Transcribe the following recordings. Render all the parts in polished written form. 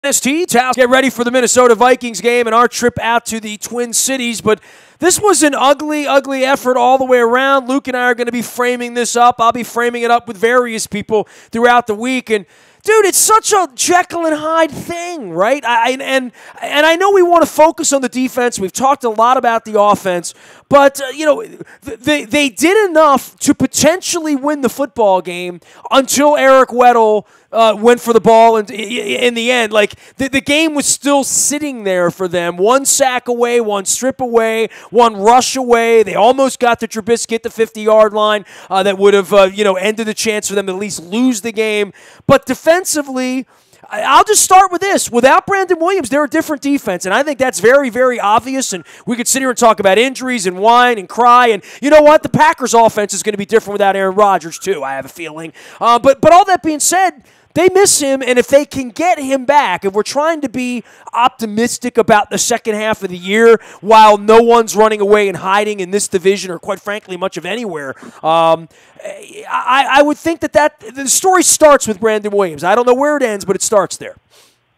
WNST, Towels, get ready for the Minnesota Vikings game and our trip out to the Twin Cities. But this was an ugly, ugly effort all the way around. Luke and I are going to be framing this up. I'll be framing it up with various people throughout the week. And dude, it's such a Jekyll and Hyde thing, right? And I know we want to focus on the defense. We've talked a lot about the offense, but they did enough to potentially win the football game until Eric Weddle went for the ball, and in the end, like the game was still sitting there for them. One sack away, one strip away, one rush away. They almost got to Trubisky at the 50-yard line. That would have ended the chance for them to at least lose the game. But defensively, I'll just start with this. Without Brandon Williams, they're a different defense, and I think that's very, very obvious, and we could sit here and talk about injuries and whine and cry, and you know what? The Packers' offense is going to be different without Aaron Rodgers, too, I have a feeling. But all that being said, they miss him, and if they can get him back, if we're trying to be optimistic about the second half of the year while no one's running away and hiding in this division or, quite frankly, much of anywhere, I would think that the story starts with Brandon Williams. I don't know where it ends, but it starts there.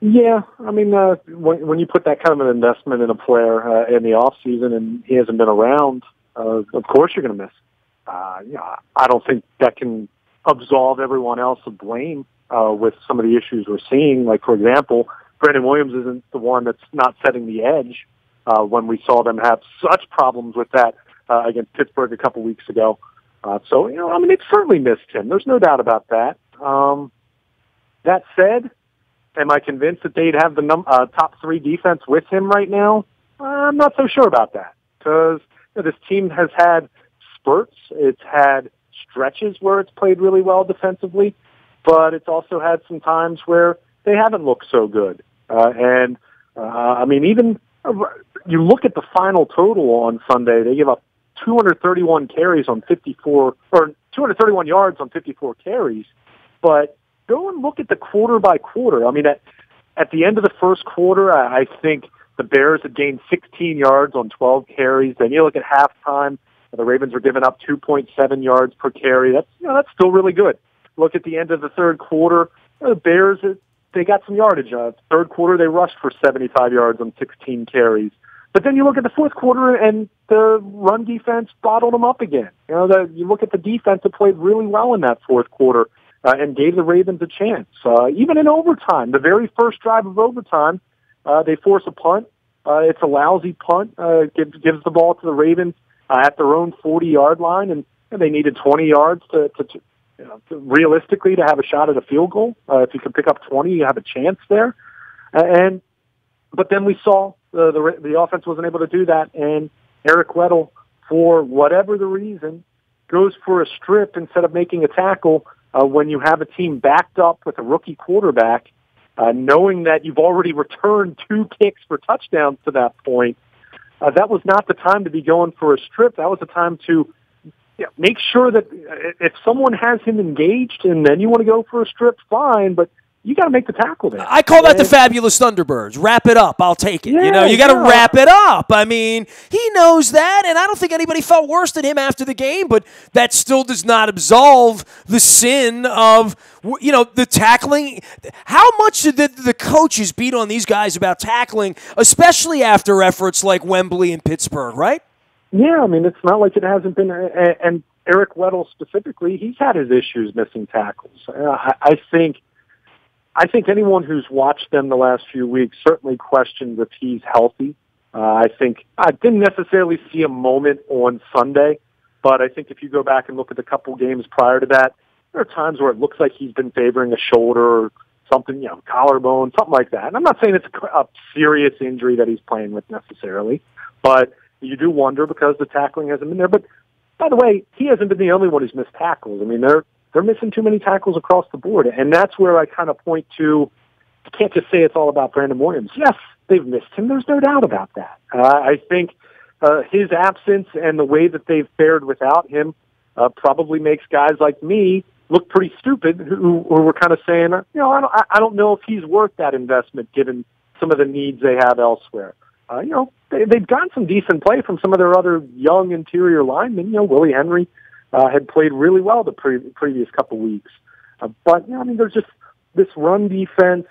Yeah, I mean, when you put that kind of an investment in a player in the offseason and he hasn't been around, of course you're going to miss. I don't think that can absolve everyone else of blame with some of the issues we're seeing. Like, for example, Brandon Williams isn't the one that's not setting the edge when we saw them have such problems with that against Pittsburgh a couple weeks ago. So, it certainly missed him. There's no doubt about that. That said, am I convinced that they'd have the top three defense with him right now? I'm not so sure about that because this team has had spurts. It's had stretches where it's played really well defensively, but it's also had some times where they haven't looked so good. Even you look at the final total on Sunday, they give up 231 carries on 54, or 231 yards on 54 carries. But go and look at the quarter by quarter. I mean, at the end of the first quarter, I think the Bears had gained 16 yards on 12 carries. Then you look at halftime, the Ravens were giving up 2.7 yards per carry. That's still really good. Look at the end of the third quarter, the Bears, they got some yardage. Third quarter, they rushed for 75 yards on 16 carries. But then you look at the fourth quarter, and the run defense bottled them up again. You look at the defense that played really well in that fourth quarter and gave the Ravens a chance. Even in overtime, the very first drive of overtime, they force a punt. It's a lousy punt. Gives the ball to the Ravens at their own 40-yard line, and they needed 20 yards to realistically to have a shot at a field goal. If you can pick up 20, you have a chance there. But then we saw the offense wasn't able to do that, and Eric Weddle, for whatever the reason, goes for a strip instead of making a tackle when you have a team backed up with a rookie quarterback, knowing that you've already returned 2 kicks for touchdowns to that point. That was not the time to be going for a strip. That was the time to make sure that if someone has him engaged and then you want to go for a strip, fine, but you got to make the tackle there. I call that the fabulous Thunderbirds. Wrap it up. I'll take it. Yeah, you got to wrap it up. I mean, he knows that, and I don't think anybody felt worse than him after the game, but that still does not absolve the sin of, the tackling. How much did the coaches beat on these guys about tackling, especially after efforts like Wembley and Pittsburgh, right? Yeah, I mean, it's not like it hasn't been, and Eric Weddle specifically, he's had his issues missing tackles. I think anyone who's watched them the last few weeks certainly questions if he's healthy. I think I didn't necessarily see a moment on Sunday, but I think if you go back and look at the couple games prior to that, there are times where it looks like he's been favoring a shoulder or something, collarbone, something like that. And I'm not saying it's a serious injury that he's playing with necessarily, but you do wonder because the tackling hasn't been there. But, by the way, he hasn't been the only one who's missed tackles. I mean, they're missing too many tackles across the board. And that's where I kind of point to, you can't just say it's all about Brandon Williams. Yes, they've missed him. There's no doubt about that. I think his absence and the way that they've fared without him probably makes guys like me look pretty stupid who were kind of saying, I don't know if he's worth that investment given some of the needs they have elsewhere. They've gotten some decent play from some of their other young interior linemen. Willie Henry had played really well the previous couple weeks. But there's just this run defense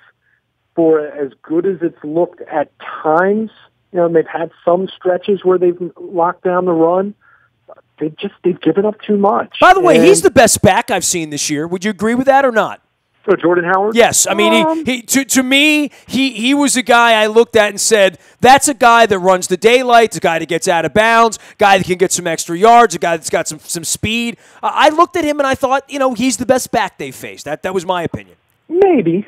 for as good as it's looked at times, and they've had some stretches where they've locked down the run. They've given up too much. By the way, he's the best back I've seen this year. Would you agree with that or not? So Jordan Howard? Yes. I mean, to me, he was a guy I looked at and said, that's a guy that runs the daylights, a guy that gets out of bounds, a guy that can get some extra yards, a guy that's got some speed. I looked at him and I thought, he's the best back they faced. That was my opinion. Maybe.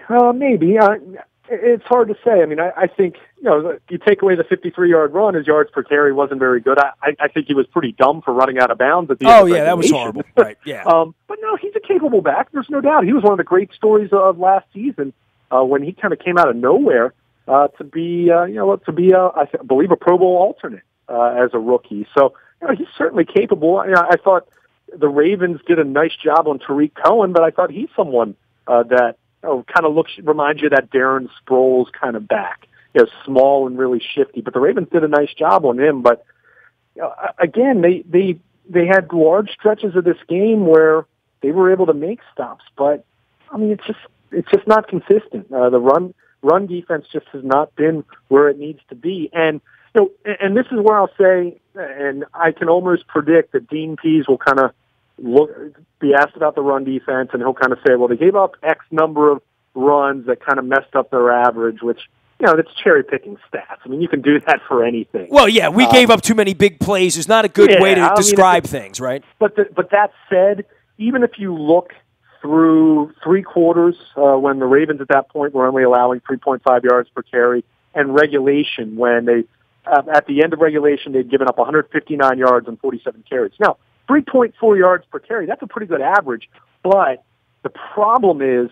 It's hard to say. I mean, I think, you take away the 53-yard run, his yards per carry wasn't very good. I think he was pretty dumb for running out of bounds at the end of regulation. That was horrible. Right, yeah. But no, he's a capable back. There's no doubt. He was one of the great stories of last season when he kind of came out of nowhere to be I believe, a Pro Bowl alternate as a rookie. So, he's certainly capable. I thought the Ravens did a nice job on Tariq Cohen, but I thought he's someone that kind of reminds you of that Darren Sproles kind of back. Small and really shifty. But the Ravens did a nice job on him. But again, they had large stretches of this game where they were able to make stops. But I mean, it's just not consistent. The run defense just has not been where it needs to be. And and this is where I'll say, and I can almost predict that Dean Pease will kind of be asked about the run defense, and he'll kind of say, well, they gave up X number of runs that kind of messed up their average, which, that's cherry-picking stats. I mean, you can do that for anything. Well, yeah, we gave up too many big plays. It's not a good way to describe things, right? But that said, even if you look through three quarters, when the Ravens at that point were only allowing 3.5 yards per carry, and regulation, when they at the end of regulation, they'd given up 159 yards on 47 carries. Now, 3.4 yards per carry, that's a pretty good average. But the problem is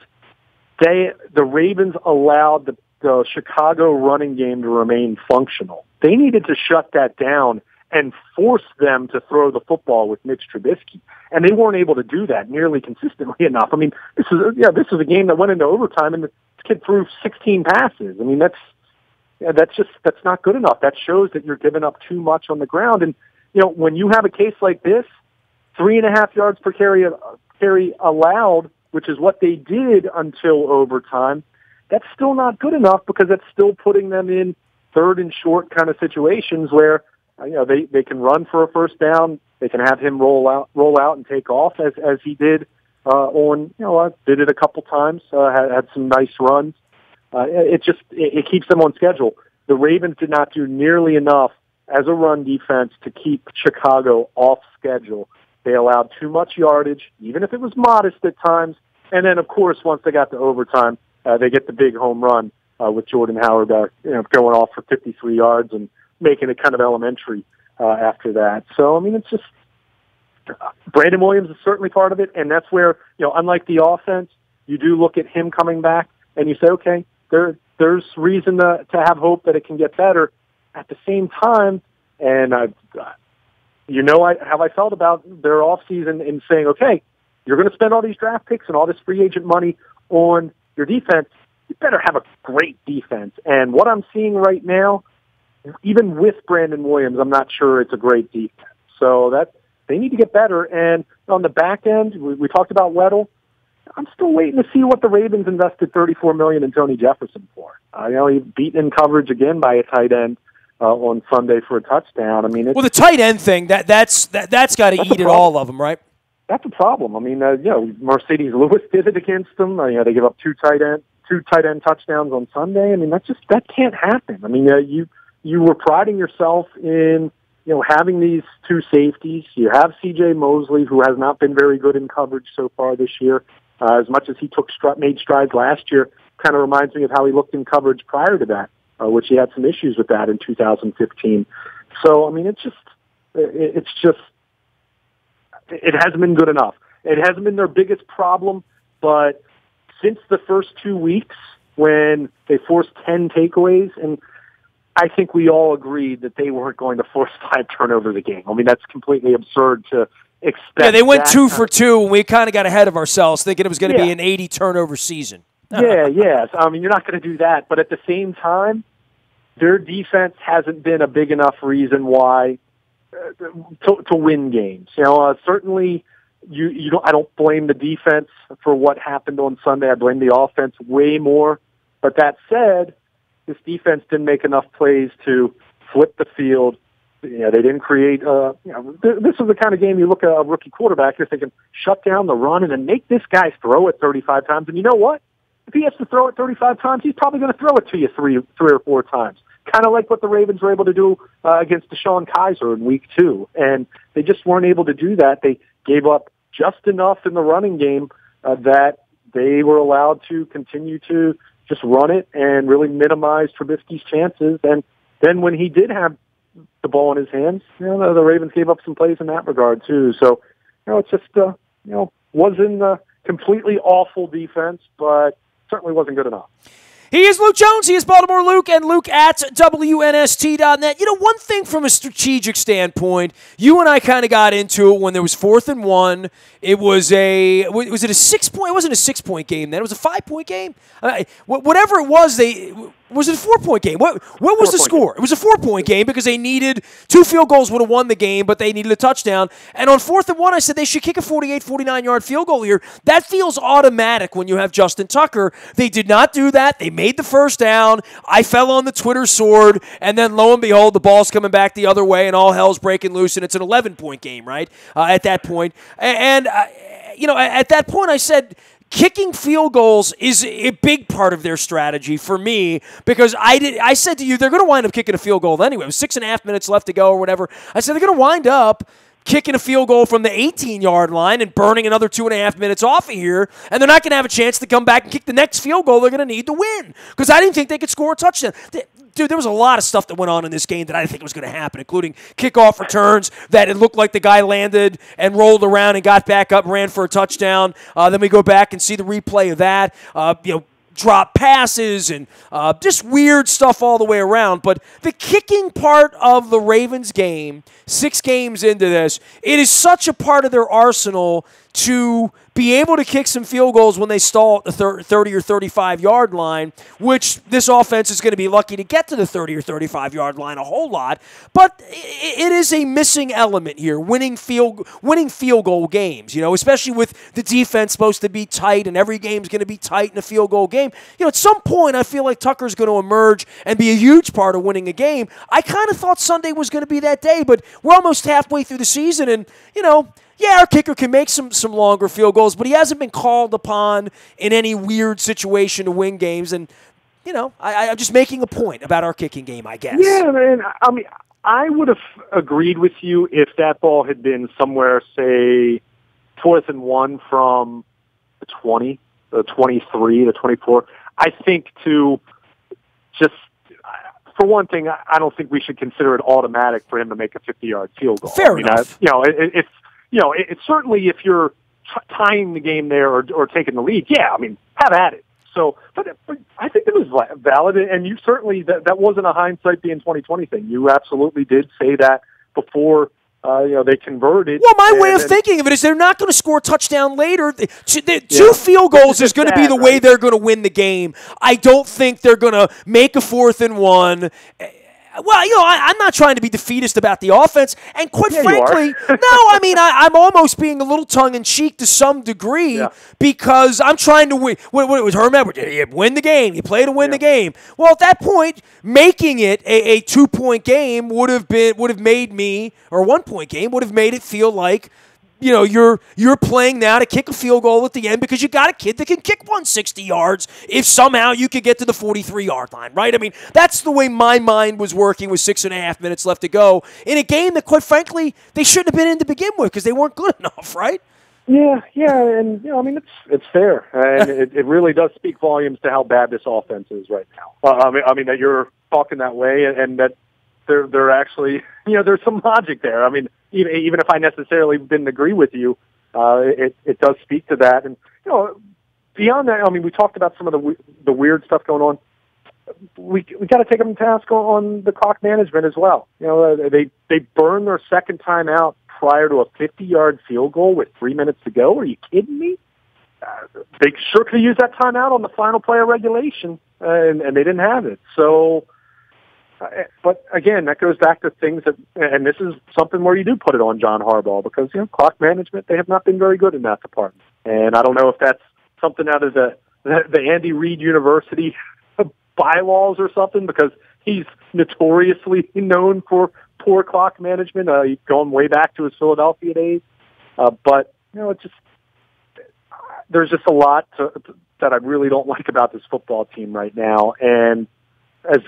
the Ravens allowed the Chicago running game to remain functional. They needed to shut that down and force them to throw the football with Mitch Trubisky. And they weren't able to do that nearly consistently enough. I mean, this is a game that went into overtime, and the kid threw 16 passes. I mean, that's not good enough. That shows that you're giving up too much on the ground. And, when you have a case like this, 3.5 yards per carry allowed, which is what they did until overtime, that's still not good enough, because that's still putting them in third and short kind of situations where they can run for a first down. They can have him roll out and take off as he did did it a couple times. Had some nice runs. It keeps them on schedule. The Ravens did not do nearly enough as a run defense to keep Chicago off schedule. They allowed too much yardage, even if it was modest at times. And then, of course, once they got to overtime, they get the big home run with Jordan Howard, going off for 53 yards and making it kind of elementary after that. So, I mean, it's just Brandon Williams is certainly part of it, and that's where, unlike the offense, you do look at him coming back and you say, okay, there's reason to have hope that it can get better. At the same time, and how I felt about their offseason in saying, okay, you're going to spend all these draft picks and all this free agent money on your defense. You better have a great defense. And what I'm seeing right now, even with Brandon Williams, I'm not sure it's a great defense. So they need to get better. And on the back end, we talked about Weddle. I'm still waiting to see what the Ravens invested $34 million in Tony Jefferson for. He's beaten in coverage again by a tight end on Sunday for a touchdown. I mean, the tight end thing that's got to eat at all of them, right? That's a problem. I mean, Mercedes Lewis did it against them. They give up two tight end touchdowns on Sunday. I mean, that can't happen. I mean, you were priding yourself in having these two safeties. You have C.J. Mosley, who has not been very good in coverage so far this year. As much as he made strides last year, kind of reminds me of how he looked in coverage prior to that, which he had some issues with that in 2015. So, I mean, it hasn't been good enough. It hasn't been their biggest problem, but since the first 2 weeks when they forced 10 takeaways, and I think we all agreed that they weren't going to force 5 turnovers a game. I mean, that's completely absurd to expect. Yeah, they went 2 for 2, and we kind of got ahead of ourselves thinking it was going to be an 80 turnover season. Yes. I mean, you're not going to do that, but at the same time, their defense hasn't been a big enough reason why to win games. Certainly, I don't blame the defense for what happened on Sunday. I blame the offense way more. But that said, this defense didn't make enough plays to flip the field. They didn't create. This is the kind of game you look at a rookie quarterback. You're thinking, shut down the run and then make this guy throw it 35 times. And you know what? If he has to throw it 35 times, he's probably going to throw it to you three or four times. Kind of like what the Ravens were able to do against Deshaun Kaiser in Week 2, and they just weren't able to do that. They gave up just enough in the running game that they were allowed to continue to just run it and really minimize Trubisky's chances. And then when he did have the ball in his hands, the Ravens gave up some plays in that regard too. So, it's just wasn't a completely awful defense, but certainly wasn't good enough. He is Luke Jones. He is Baltimore Luke, and Luke at WNST.net. One thing from a strategic standpoint, you and I kind of got into it when there was 4th and 1. It was was it a 6-point? It wasn't a 6-point game then. It was a 5-point game. Whatever it was, was it a 4-point game? What was the score? It was a 4-point game because they needed 2 field goals would have won the game, but they needed a touchdown. And on 4th and 1, I said they should kick a 48, 49-yard field goal here. That feels automatic when you have Justin Tucker. They did not do that. They made the first down. I fell on the Twitter sword, and then lo and behold, the ball's coming back the other way, and all hell's breaking loose, and it's an 11-point game, right? At that point. And at that point, I said, kicking field goals is a big part of their strategy for me because I said to you, they're going to wind up kicking a field goal anyway. It was 6.5 minutes left to go or whatever. I said they're going to wind up kicking a field goal from the 18-yard line and burning another 2.5 minutes off of here, and they're not going to have a chance to come back and kick the next field goal they're going to need to win because I didn't think they could score a touchdown. Dude, there was a lot of stuff that went on in this game that I didn't think was going to happen, including kickoff returns that it looked like the guy landed and rolled around and got back up, ran for a touchdown. Then we go back and see the replay of that. Drop passes and just weird stuff all the way around. But the kicking part of the Ravens game, 6 games into this, it is such a part of their arsenal to be able to kick some field goals when they stall at the 30 or 35-yard line, which this offense is going to be lucky to get to the 30 or 35-yard line a whole lot. But it is a missing element here, winning field goal games, especially with the defense supposed to be tight and every game's going to be tight in a field goal game. At some point, I feel like Tucker's going to emerge and be a huge part of winning a game. I kind of thought Sunday was going to be that day, but we're almost halfway through the season, and, our kicker can make some longer field goals, but he hasn't been called upon in any weird situation to win games. And, I'm just making a point about our kicking game, I guess. Yeah, man. I would have agreed with you if that ball had been somewhere, say, 4th and 1 from the 20, the 23, the 24. I think for one thing, I don't think we should consider it automatic for him to make a 50-yard field goal. Fair enough. It's certainly if you're tying the game there or taking the lead, have at it. So, but I think it was valid, and you certainly that wasn't a hindsight being 2020 thing. You absolutely did say that before. They converted. Well, my way of thinking of it is they're not going to score a touchdown later. Two field goals is going to be the way they're going to win the game. I don't think they're going to make a 4th and 1. Well, I'm not trying to be defeatist about the offense, and quite frankly, I'm almost being a little tongue-in-cheek to some degree because I'm trying to win. What was Herman? You win the game. You play to win the game. Well, at that point, making it a 2-point game would have made me, or a 1-point game would have made it feel like, you're playing now to kick a field goal at the end because you got a kid that can kick 160 yards if somehow you could get to the 43-yard line, right? I mean, that's the way my mind was working with 6.5 minutes left to go in a game that, quite frankly, they shouldn't have been in to begin with because they weren't good enough, right? Yeah, and it's fair, and it really does speak volumes to how bad this offense is right now. I mean that you're talking that way, and that they're actually, there's some logic there. I mean, even if I necessarily didn't agree with you, it does speak to that. And beyond that, we talked about some of the weird stuff going on. We got to take them to task on the clock management as well. They burned their second time out prior to a 50-yard field goal with 3 minutes to go. Are you kidding me? They sure could have used that timeout on the final play of regulation, and they didn't have it. So. But again, that goes back to things and this is something where you do put it on John Harbaugh because clock management, they have not been very good in that department, and I don't know if that's something out of the Andy Reid University bylaws or something because he's notoriously known for poor clock management, going way back to his Philadelphia days. But, there's just a lot that I really don't like about this football team right now. And as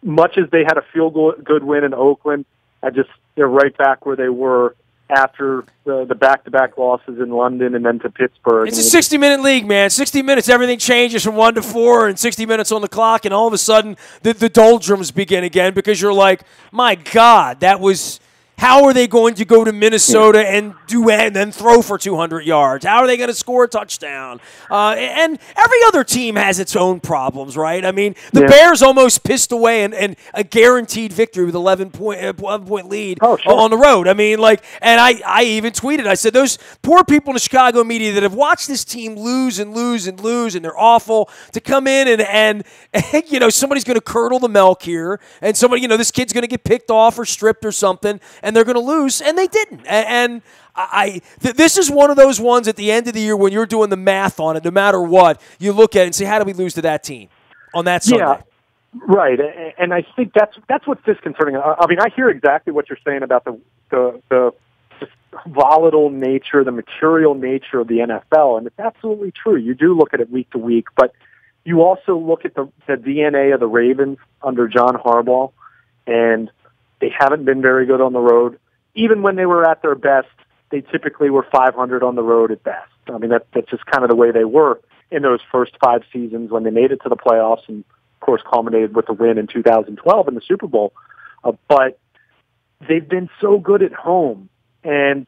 much as they had a feel-good win in Oakland, they're right back where they were after the back-to-back losses in London and then to Pittsburgh. It's a 60-minute league, man. 60 minutes, everything changes from 1 to 4 and 60 minutes on the clock, and all of a sudden the doldrums begin again because you're like, my God, that was – how are they going to go to Minnesota and then throw for 200 yards? How are they going to score a touchdown? And every other team has its own problems, right? I mean, the Bears almost pissed away and a guaranteed victory with 11-point lead on the road. I mean, and I even tweeted, I said, those poor people in the Chicago media that have watched this team lose and lose and lose, and they're awful, to come in and somebody's going to curdle the milk here, and somebody, this kid's going to get picked off or stripped or something, and they're going to lose, and they didn't. And this is one of those ones at the end of the year when you're doing the math on it, no matter what, you look at it and say, how do we lose to that team on that Sunday? Yeah, right. And I think that's what's disconcerting. I mean, I hear exactly what you're saying about the just volatile nature, the mercurial nature of the NFL, and it's absolutely true. You do look at it week to week, but you also look at the DNA of the Ravens under John Harbaugh, and they haven't been very good on the road. Even when they were at their best, they typically were 500 on the road at best. I mean, that's just kind of the way they were in those first 5 seasons when they made it to the playoffs and, of course, culminated with the win in 2012 in the Super Bowl. But they've been so good at home. And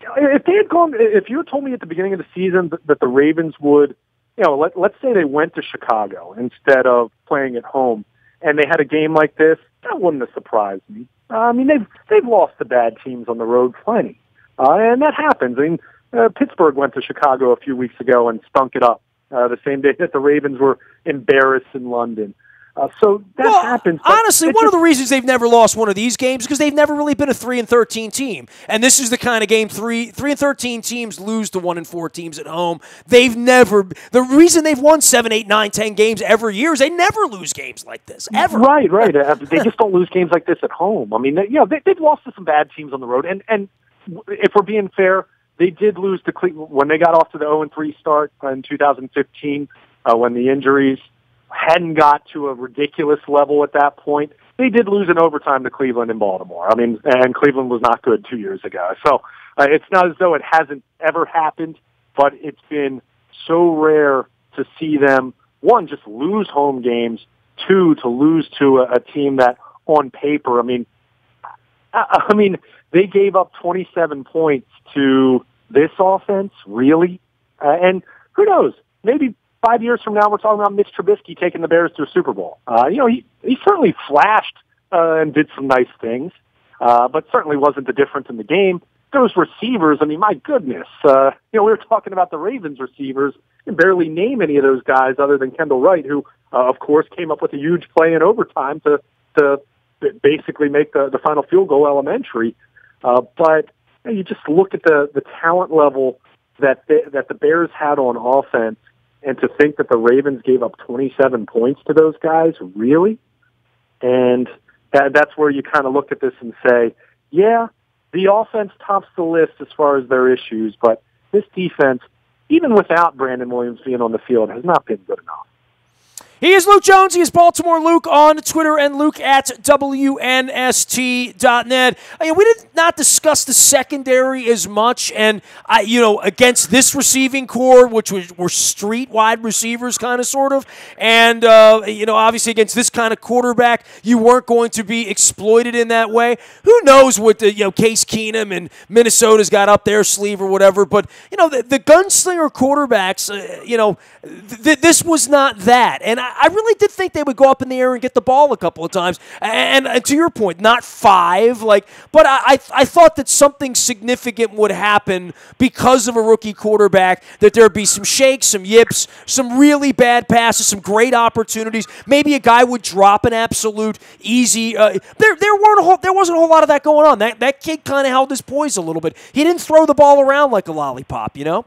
if you had told me at the beginning of the season that the Ravens would, let's say they went to Chicago instead of playing at home, and they had a game like this, that wouldn't have surprised me. I mean, they've lost to bad teams on the road plenty, and that happens. I mean, Pittsburgh went to Chicago a few weeks ago and stunk it up the same day that the Ravens were embarrassed in London. So that happens. Honestly, one of the reasons they've never lost one of these games is because they've never really been a 3-13 team. And this is the kind of game 3-13 teams lose to 1-4 teams at home. They've never – the reason they've won 7, 8, 9, 10 games every year is they never lose games like this, ever. Right. They just don't lose games like this at home. I mean, they've lost to some bad teams on the road. And if we're being fair, they did lose to Cleveland when they got off to the 0-3 start in 2015 when the injuries – hadn't got to a ridiculous level at that point. They did lose in overtime to Cleveland and Baltimore. I mean, and Cleveland was not good 2 years ago. So it's not as though it hasn't ever happened, but it's been so rare to see them, one, just lose home games, two, to lose to a team that on paper, I mean, they gave up 27 points to this offense, really? And who knows? Maybe 5 years from now, we're talking about Mitch Trubisky taking the Bears to a Super Bowl. He certainly flashed and did some nice things, but certainly wasn't the difference in the game. Those receivers, I mean, my goodness. We were talking about the Ravens receivers. You can barely name any of those guys other than Kendall Wright, who, of course, came up with a huge play in overtime to basically make the final field goal elementary. But you just look at the talent level that the Bears had on offense, and to think that the Ravens gave up 27 points to those guys, really? And that's where you kind of look at this and say, yeah, the offense tops the list as far as their issues, but this defense, even without Brandon Williams being on the field, has not been good enough. He is Luke Jones. He is Baltimore Luke on Twitter and Luke at WNST.net. We did not discuss the secondary as much, and against this receiving core, which were street wide receivers, kind of, sort of, and obviously against this kind of quarterback, you weren't going to be exploited in that way. Who knows what the Case Keenum and Minnesota's got up their sleeve or whatever? But the gunslinger quarterbacks, this was not that, and I really did think they would go up in the air and get the ball a couple of times. And to your point, not 5, but I thought that something significant would happen because of a rookie quarterback, that there'd be some shakes, some yips, some really bad passes, some great opportunities. Maybe a guy would drop an absolute easy. There wasn't a whole lot of that going on. That kid kind of held his poise a little bit. He didn't throw the ball around like a lollipop, Yeah,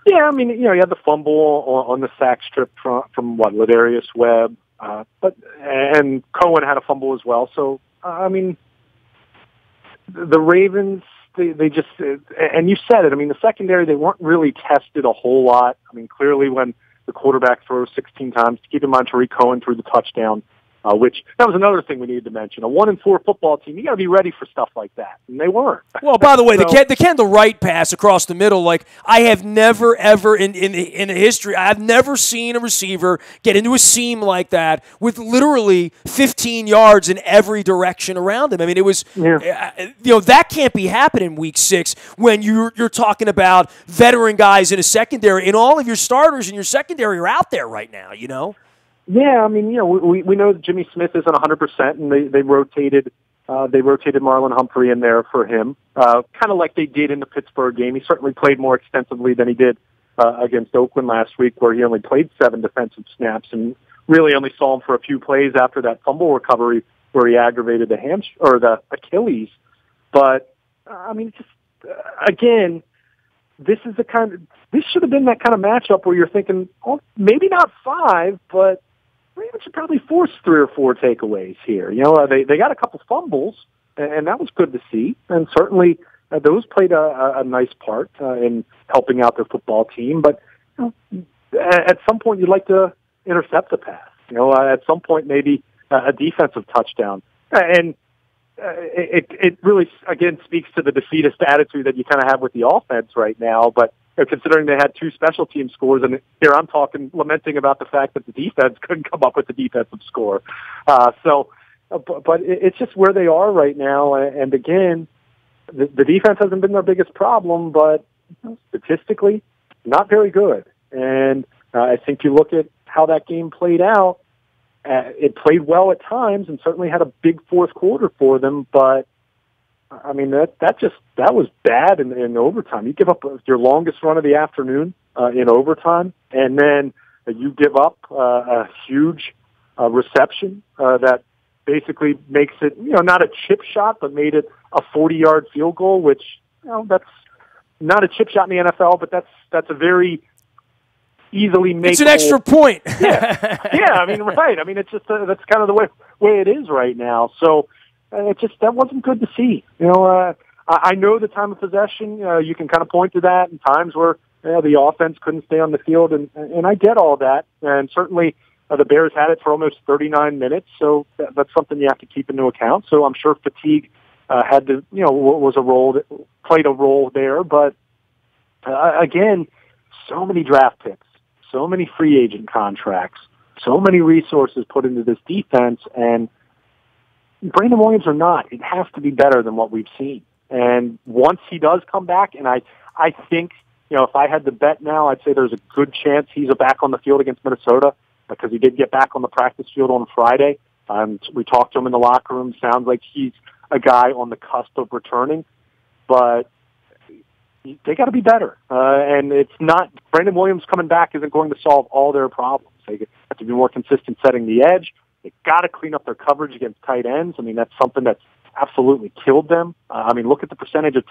I mean, he had the fumble on the sack strip from Ladarius Webb. And Cohen had a fumble as well. So, I mean, the Ravens, they just, and you said it, I mean, the secondary, they weren't really tested a whole lot. I mean, clearly when the quarterback throws 16 times, keep in mind Tariq Cohen threw the touchdown, which that was another thing we needed to mention. A 1-4 football team, you got to be ready for stuff like that, and they weren't. Well, by the way, the Kendall Wright pass across the middle, like I have never ever in history, I've never seen a receiver get into a seam like that with literally 15 yards in every direction around him. I mean, it was that can't be happening week 6 when you're talking about veteran guys in a secondary, and all of your starters in your secondary are out there right now. Yeah, I mean, we know that Jimmy Smith isn't 100%, and they rotated Marlon Humphrey in there for him, kind of like they did in the Pittsburgh game. He certainly played more extensively than he did against Oakland last week, where he only played 7 defensive snaps and really only saw him for a few plays after that fumble recovery where he aggravated the Achilles. But I mean, just again, this should have been that kind of matchup where you're thinking, oh, maybe not 5, but Ravens should probably force 3 or 4 takeaways here. They got a couple fumbles, and that was good to see. And certainly those played a nice part in helping out their football team. But at some point, you'd like to intercept the pass. At some point, maybe a defensive touchdown. And it really, again, speaks to the defeatist attitude that you kind of have with the offense right now. But considering they had 2 special team scores, and here I'm lamenting about the fact that the defense couldn't come up with the defensive score. But it's just where they are right now. And again, the defense hasn't been their biggest problem, but statistically, not very good. And I think you look at how that game played out, it played well at times and certainly had a big fourth quarter for them, but I mean, that was bad in overtime. You give up your longest run of the afternoon in overtime, and then you give up a huge reception that basically makes it, not a chip shot, but made it a 40-yard field goal, which, that's not a chip shot in the NFL, but that's a very easily makeable. It's an extra point. Yeah. I mean, right. I mean, it's just that's kind of the way it is right now. So. That wasn't good to see. I know the time of possession, you can kind of point to that in times where the offense couldn't stay on the field, and I get all that. And certainly the Bears had it for almost 39 minutes, so that's something you have to keep into account. So I'm sure fatigue played a role there. But again, so many draft picks, so many free agent contracts, so many resources put into this defense, and Brandon Williams or not, it has to be better than what we've seen. And once he does come back, and I think, if I had to bet now, I'd say there's a good chance he's back on the field against Minnesota because he did get back on the practice field on Friday. We talked to him in the locker room. Sounds like he's a guy on the cusp of returning, but they got to be better. And it's not Brandon Williams coming back isn't going to solve all their problems. They have to be more consistent setting the edge. They got to clean up their coverage against tight ends. I mean, that's something that's absolutely killed them. I mean, look at the percentage of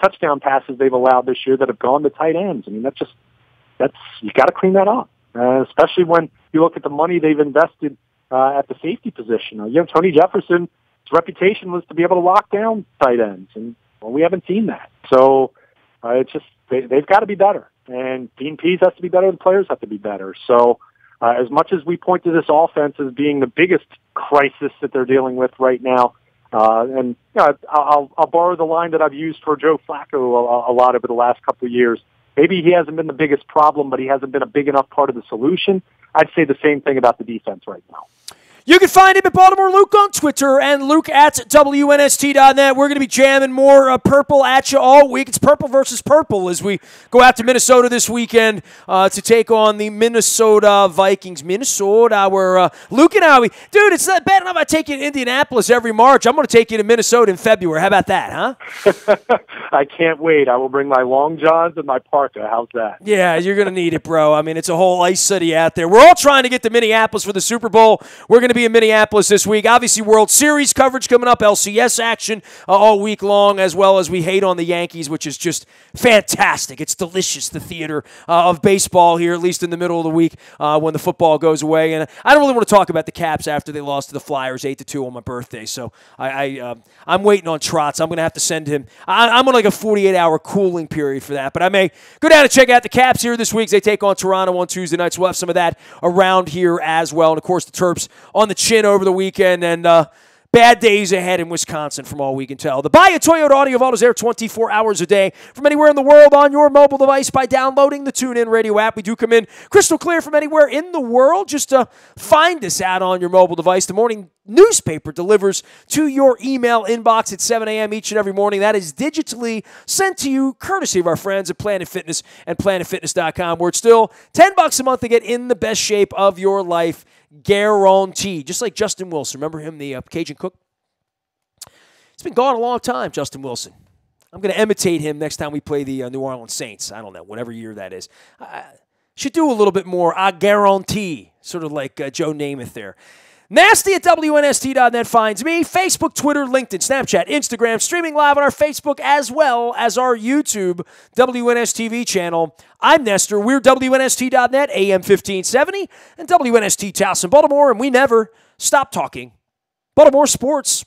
touchdown passes they've allowed this year that have gone to tight ends. I mean, you got to clean that up, especially when you look at the money they've invested at the safety position. Tony Jefferson's reputation was to be able to lock down tight ends, and we haven't seen that. So it's just they've got to be better, and Dean Pease has to be better. The players have to be better. So. As much as we point to this offense as being the biggest crisis that they're dealing with right now, and I'll borrow the line that I've used for Joe Flacco a lot over the last couple of years. Maybe he hasn't been the biggest problem, but he hasn't been a big enough part of the solution. I'd say the same thing about the defense right now. You can find him at Baltimore Luke on Twitter and Luke at WNST.net. We're going to be jamming more purple at you all week. It's purple versus purple as we go out to Minnesota this weekend to take on the Minnesota Vikings. Minnesota, where Luke and I, dude, it's not bad enough I take you to Indianapolis every March. I'm going to take you to Minnesota in February. How about that, huh? I can't wait. I will bring my long johns and my parka. How's that? Yeah, you're going to need it, bro. I mean, it's a whole ice city out there. We're all trying to get to Minneapolis for the Super Bowl. We're going to be in Minneapolis this week. Obviously, World Series coverage coming up, LCS action all week long, as well as we hate on the Yankees, which is just fantastic. It's delicious, the theater of baseball here, at least in the middle of the week when the football goes away. And I don't really want to talk about the Caps after they lost to the Flyers 8-2 on my birthday, so I'm waiting on Trotz. I'm going to have to send him. I'm on like a 48-hour cooling period for that, but I may go down and check out the Caps here this week as they take on Toronto on Tuesday night. So we'll have some of that around here as well. And, of course, the Terps on the chin over the weekend. And bad days ahead in Wisconsin from all we can tell. The Buy a Toyota Audio Vault is there 24 hours a day from anywhere in the world on your mobile device by downloading the TuneIn Radio app. We do come in crystal clear from anywhere in the world. Just find us out on your mobile device. The morning newspaper delivers to your email inbox at 7 a.m. each and every morning. That is digitally sent to you courtesy of our friends at Planet Fitness and PlanetFitness.com, where it's still $10 a month to get in the best shape of your life. Guaranteed. Just like Justin Wilson. Remember him, the Cajun cook? He's been gone a long time, Justin Wilson. I'm going to imitate him next time we play the New Orleans Saints. I don't know, whatever year that is. Should do a little bit more, I guarantee, sort of like Joe Namath there. Nasty at WNST.net finds me. Facebook, Twitter, LinkedIn, Snapchat, Instagram, streaming live on our Facebook as well as our YouTube WNSTV channel. I'm Nestor. We're WNST.net, AM 1570, and WNST Towson, Baltimore, and we never stop talking Baltimore sports.